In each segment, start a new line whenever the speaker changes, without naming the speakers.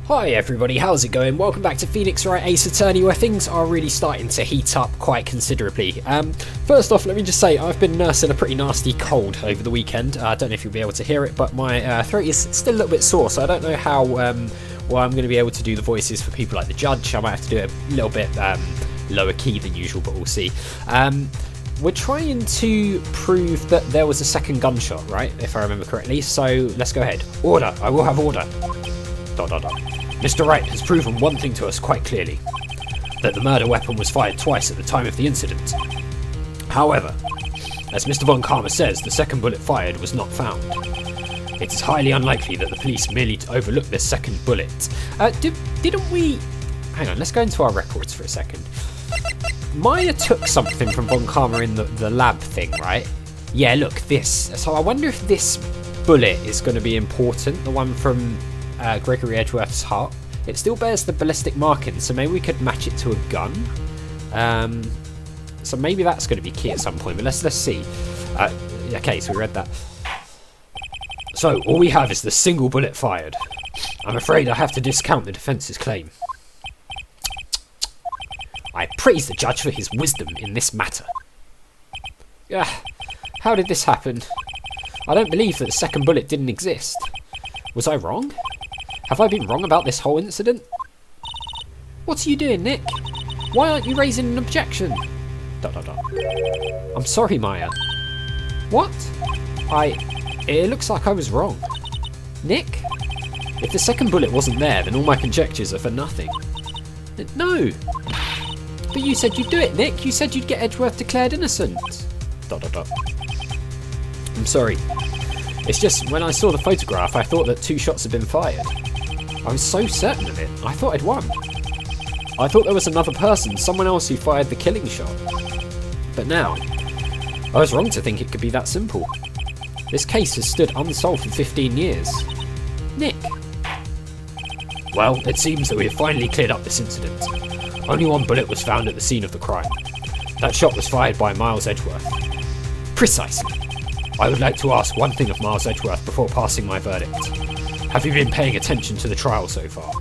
Hi everybody, how's it going? Welcome back to Phoenix Wright Ace Attorney, where things are really starting to heat up quite considerably. First off, let me just say I've been nursing a pretty nasty cold over the weekend. I don't know if you'll be able to hear it, but my throat is still a little bit sore, so I don't know how well I'm going to be able to do the voices for people like the judge. I might have to do it a little bit lower key than usual, but we'll see. We're trying to prove that there was a second gunshot, right? If I remember correctly, so let's go ahead. Order! I will have order! ... Mr. Wright has proven one thing to us quite clearly, that the murder weapon was fired twice at the time of the incident. However, as Mr. Von Karma says, the second bullet fired was not found. It is highly unlikely that the police merely overlooked this second bullet. Didn't we... Hang on, let's go into our records for a second. Maya took something from Von Karma in the lab thing, right? Yeah, look, this. So I wonder if this bullet is going to be important, the one from... Gregory Edgeworth's heart. It still bears the ballistic marking, so maybe we could match it to a gun. So maybe that's going to be key at some point, but let's see. Okay, so we read that. So all we have is the single bullet fired. I'm afraid I have to discount the defence's claim. I praise the judge for his wisdom in this matter. How did this happen? I don't believe that the second bullet didn't exist. Was I wrong? Have I been wrong about this whole incident? What are you doing, Nick? Why aren't you raising an objection? ... I'm sorry, Maya. What? It looks like I was wrong. Nick? If the second bullet wasn't there, then all my conjectures are for nothing. No! But you said you'd do it, Nick. You said you'd get Edgeworth declared innocent. ... I'm sorry. It's just, when I saw the photograph, I thought that 2 shots had been fired. I was so certain of it. I thought I'd won. I thought there was another person, someone else who fired the killing shot. But now, I was wrong to think it could be that simple. This case has stood unsolved for 15 years. Nick. Well, it seems that we have finally cleared up this incident. Only 1 bullet was found at the scene of the crime. That shot was fired by Miles Edgeworth. Precisely. I would like to ask one thing of Miles Edgeworth before passing my verdict. Have you been paying attention to the trial so far?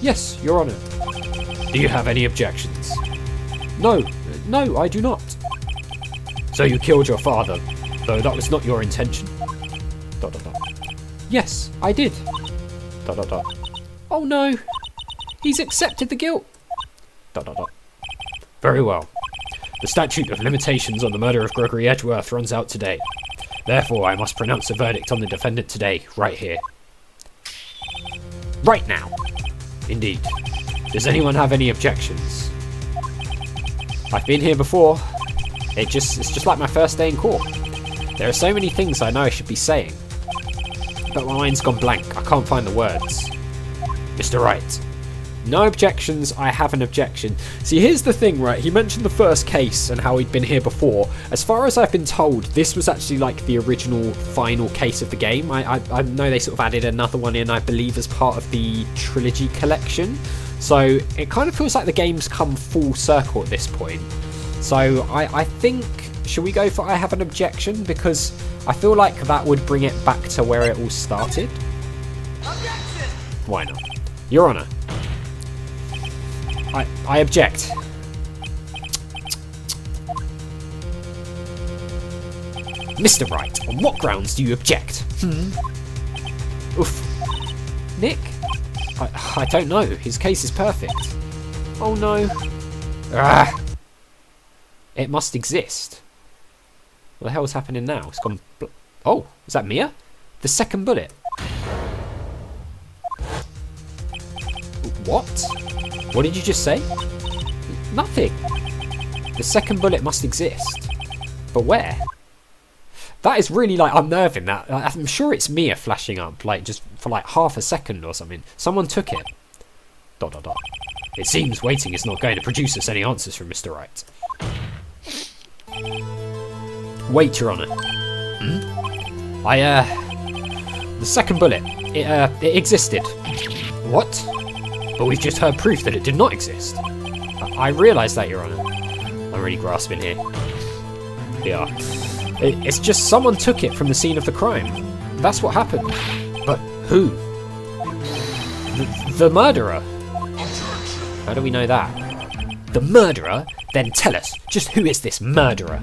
Yes, Your Honour. Do you have any objections? No, I do not. So you killed your father, though that was not your intention? ... Yes, I did. ... Oh no, he's accepted the guilt. ... Very well. The statute of limitations on the murder of Gregory Edgeworth runs out today. Therefore, I must pronounce a verdict on the defendant today, right here. Right now. Indeed. Does anyone have any objections? I've been here before. It's just like my first day in court. There are so many things I know I should be saying, but my mind's gone blank. I can't find the words. Mr. Wright. No objections, I have an objection. See, here's the thing, right? He mentioned the first case and how he'd been here before. As far as I've been told, this was actually like the original final case of the game. I know they sort of added another one in, I believe, as part of the trilogy collection. So it kind of feels like the game's come full circle at this point. So I think, should we go for I have an objection? Because I feel like that would bring it back to where it all started. Objection! Why not? Your Honour. I object. Mr. Wright, on what grounds do you object? Oof. Nick? I don't know. His case is perfect. Oh no. It must exist. What the hell's happening now? It's gone... Oh, is that Mia? The second bullet. What? What did you just say? Nothing. The second bullet must exist. But where? That is really like unnerving. That I'm sure it's Mia flashing up like just for like half a second or something. Someone took it. ... It seems waiting is not going to produce us any answers from Mr. Wright. Wait, Your Honour. The second bullet. It existed. What? But we've just heard proof that it did not exist. I realise that, Your Honour. I'm really grasping here. Yeah. It's just someone took it from the scene of the crime. That's what happened. But who? The murderer? How do we know that? The murderer? Then tell us, just who is this murderer?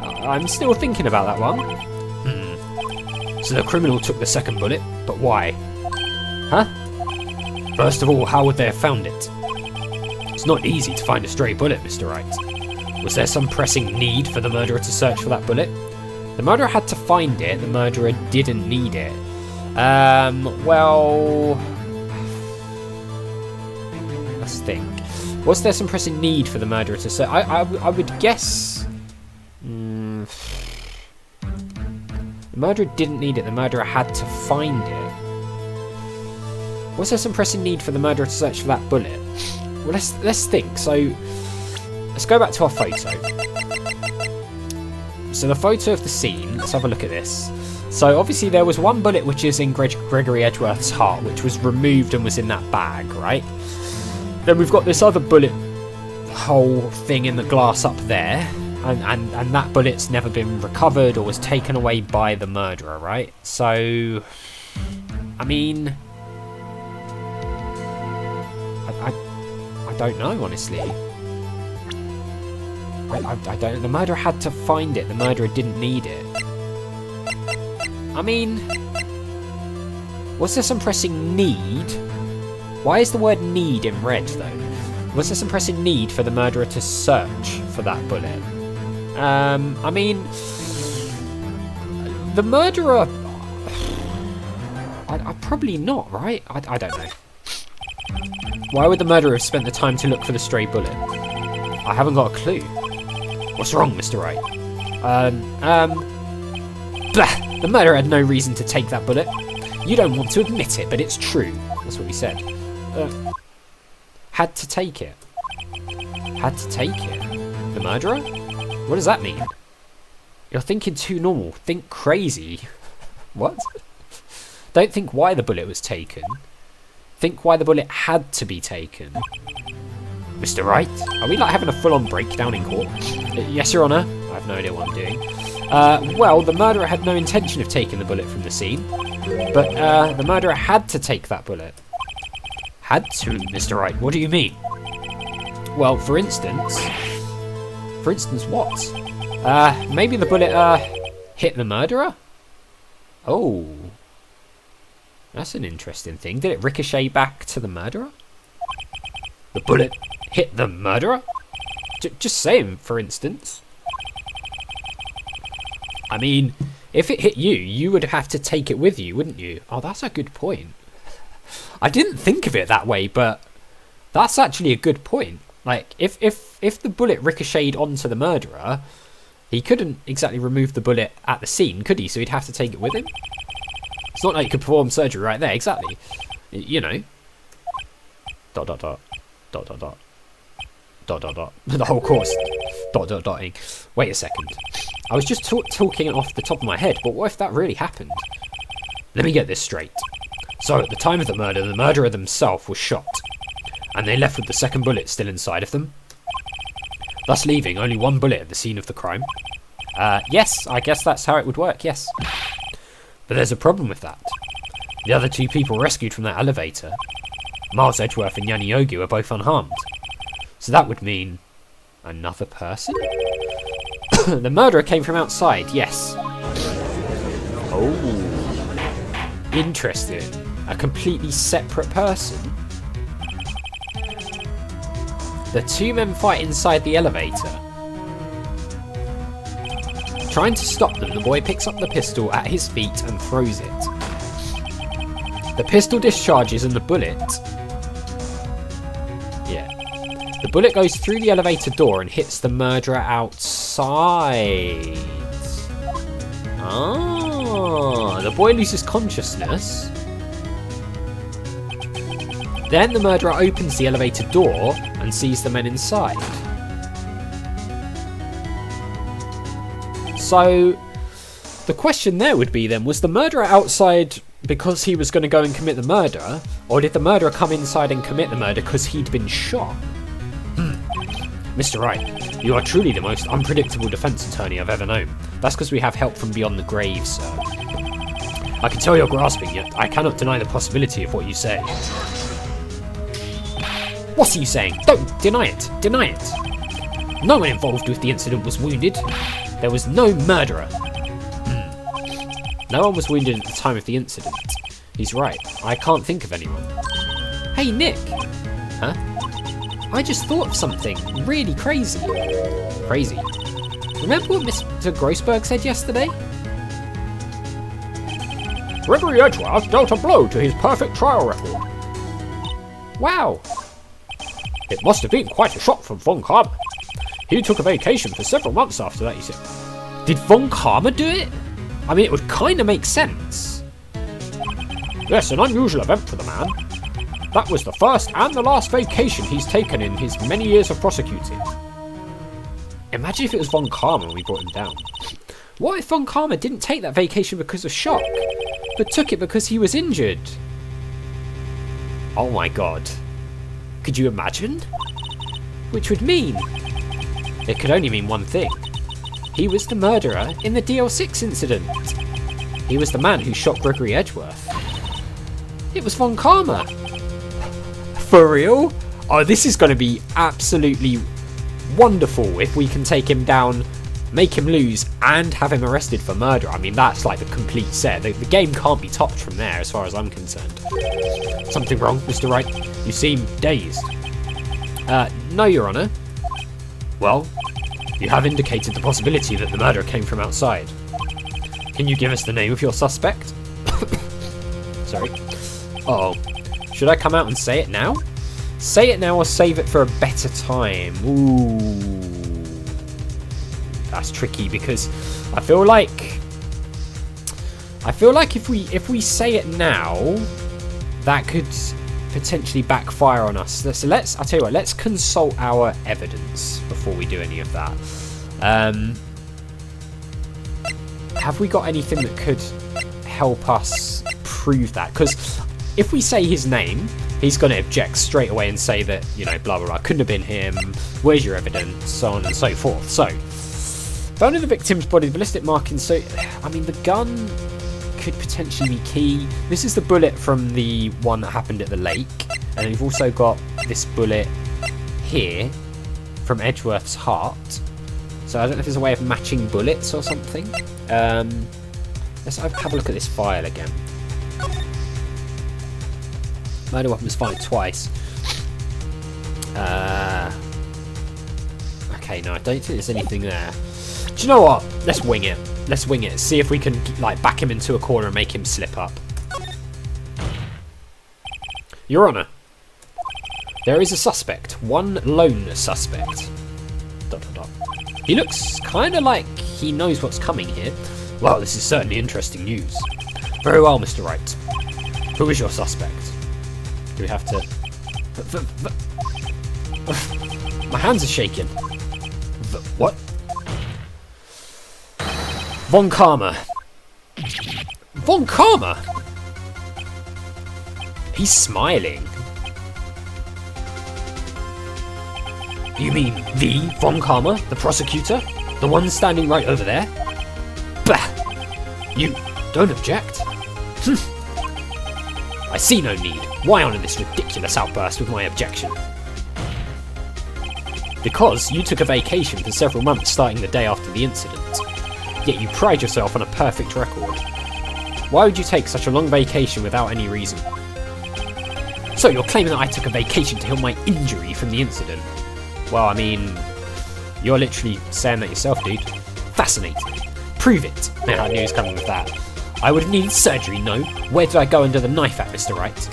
I'm still thinking about that one. So the criminal took the second bullet, but why? Huh? First of all, how would they have found it? It's not easy to find a stray bullet, Mr. Wright. Was there some pressing need for the murderer to search for that bullet? The murderer had to find it, the murderer didn't need it. Well... let's think. Was there some pressing need for the murderer to search? I would guess... the murderer didn't need it, the murderer had to find it. Was there some pressing need for the murderer to search for that bullet? Well, let's think. So, let's go back to our photo. So the photo of the scene, let's have a look at this. So obviously there was one bullet which is in Gregory Edgeworth's heart, which was removed and was in that bag, right? Then we've got this other bullet hole thing in the glass up there, and that bullet's never been recovered or was taken away by the murderer, right? So, I mean, I don't know, honestly. I don't. The murderer had to find it. The murderer didn't need it. I mean, was there some pressing need? Why is the word need in red, though? Was there some pressing need for the murderer to search for that bullet? I mean, the murderer... I probably not, right? I don't know. Why would the murderer have spent the time to look for the stray bullet? I haven't got a clue. What's wrong, Mr. Wright? Blah! The murderer had no reason to take that bullet. You don't want to admit it, but it's true. That's what he said. Had to take it. Had to take it. The murderer? What does that mean? You're thinking too normal. Think crazy. What? Don't think why the bullet was taken. Think why the bullet had to be taken. Mr. Wright? Are we like having a full-on breakdown in court? Yes, Your Honour. I have no idea what I'm doing. Well, the murderer had no intention of taking the bullet from the scene. But the murderer had to take that bullet. Had to, Mr. Wright? What do you mean? Well, for instance... For instance, what? Maybe the bullet, hit the murderer? Oh. That's an interesting thing. Did it ricochet back to the murderer? The bullet hit the murderer? Just saying, for instance. I mean, if it hit you, you would have to take it with you, wouldn't you? Oh, that's a good point. I didn't think of it that way, but that's actually a good point. Like, if the bullet ricocheted onto the murderer, he couldn't exactly remove the bullet at the scene, could he? So he'd have to take it with him. It's not like he could perform surgery right there, exactly. You know. ... The whole course. ... Wait a second. I was just talking off the top of my head, but what if that really happened? Let me get this straight. So at the time of the murderer themselves was shot, and they left with the second bullet still inside of them, thus leaving only one bullet at the scene of the crime. Yes, I guess that's how it would work, yes. But there's a problem with that. The other two people rescued from that elevator, Miles Edgeworth and Yanni Yogi, were both unharmed. So that would mean another person? The murderer came from outside, yes. Oh, interesting. A completely separate person. The two men fight inside the elevator. Trying to stop them, the boy picks up the pistol at his feet and throws it. The pistol discharges and the bullet... Yeah. The bullet goes through the elevator door and hits the murderer outside. Ah, the boy loses consciousness. Then the murderer opens the elevator door and sees the men inside. So, the question there would be then, was the murderer outside because he was going to go and commit the murder, or did the murderer come inside and commit the murder because he'd been shot? Mr. Wright, you are truly the most unpredictable defence attorney I've ever known. That's because we have help from beyond the grave, sir. I can tell you're grasping, yet I cannot deny the possibility of what you say. What are you saying? Don't deny it! Deny it! No one involved with the incident was wounded. There was no murderer. No one was wounded at the time of the incident. He's right. I can't think of anyone. Hey, Nick! Huh? I just thought of something really crazy. Crazy? Remember what Mr. Grossberg said yesterday? Gregory Edgeworth dealt a blow to his perfect trial record. Wow. It must have been quite a shock for Von Karma. He took a vacation for several months after that, he said. Did Von Karma do it? I mean, it would kind of make sense. Yes, an unusual event for the man. That was the first and the last vacation he's taken in his many years of prosecuting. Imagine if it was Von Karma when we brought him down. What if Von Karma didn't take that vacation because of shock, but took it because he was injured? Oh my god. Could you imagine? Which would mean... It could only mean one thing. He was the murderer in the DL6 incident. He was the man who shot Gregory Edgeworth. It was Von Karma. For real? Oh, this is going to be absolutely wonderful if we can take him down, make him lose, and have him arrested for murder. I mean, that's like the complete set. The game can't be topped from there, as far as I'm concerned. Something wrong, Mr. Wright? You seem dazed. No, Your Honour. Well, you have indicated the possibility that the murder came from outside. Can you give us the name of your suspect? Sorry. Uh-oh. Should I come out and say it now? Say it now or save it for a better time? Ooh. That's tricky because I feel like if we say it now, that could potentially backfire on us. So I'll tell you what, let's consult our evidence before we do any of that. Have we got anything that could help us prove that? Because if we say his name, he's going to object straight away and say that, you know, blah blah blah, couldn't have been him, where's your evidence, so on and so forth. So, found in the victim's body, ballistic markings, so, I mean, the gun could potentially be key. This is the bullet from the one that happened at the lake, and we've also got this bullet here from Edgeworth's heart. So I don't know if there's a way of matching bullets or something. Let's have a look at this file again. Murder weapon was fired twice. Okay, no, I don't think there's anything there. Do you know what? Let's wing it. Let's wing it. See if we can like back him into a corner and make him slip up. Your Honour, there is a suspect. One lone suspect. ... He looks kind of like he knows what's coming here. Well, this is certainly interesting news. Very well, Mr. Wright. Who is your suspect? Do we have to... My hands are shaking. What? Von Karma. Von Karma? He's smiling. You mean the Von Karma, the prosecutor? The one standing right over there? Bah! You don't object? I see no need. Why honour this ridiculous outburst with my objection? Because you took a vacation for several months starting the day after the incident. Yet you pride yourself on a perfect record. Why would you take such a long vacation without any reason? So you're claiming that I took a vacation to heal my injury from the incident? Well, I mean, you're literally saying that yourself, dude. Fascinating. Prove it. Now, I knew he was coming with that. I would have needed surgery, no? Where did I go under the knife at, Mr. Wright?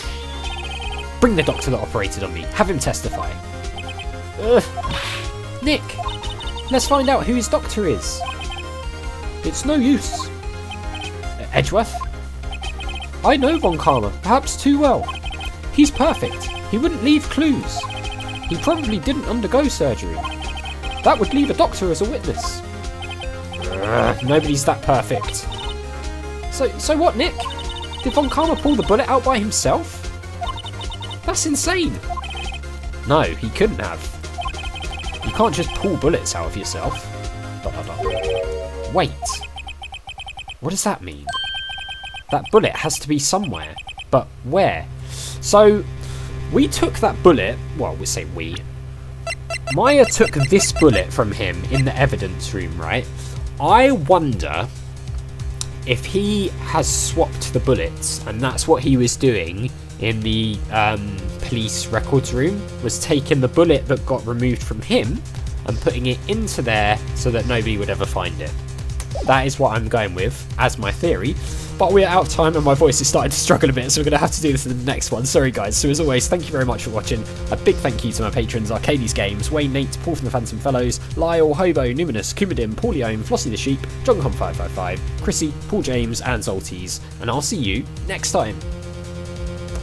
Bring the doctor that operated on me. Have him testify. Nick, let's find out who his doctor is. It's no use. Edgeworth? I know Von Karma, perhaps too well. He's perfect. He wouldn't leave clues. He probably didn't undergo surgery. That would leave a doctor as a witness. Nobody's that perfect. So what, Nick? Did Von Karma pull the bullet out by himself? That's insane. No, he couldn't have. You can't just pull bullets out of yourself. ... Wait. What does that mean? that bullet has to be somewhere. But where? So we took that bullet, well, we say we. Maya took this bullet from him in the evidence room, right? I wonder if he has swapped the bullets, and that's what he was doing in the police records room, was taking the bullet that got removed from him and putting it into there so that nobody would ever find it. That is what I'm going with as my theory. But we're out of time and my voice is starting to struggle a bit, so we're going to have to do this in the next one. Sorry guys. So as always, thank you very much for watching. A big thank you to my patrons, Arcades Games, Wayne, Nate, Paul from the Phantom Fellows, Lyle, Hobo, Numinous, Kumadim, Paulione, Flossie the Sheep, JohnCon555, Chrissy, Paul James and Zolties. And I'll see you next time.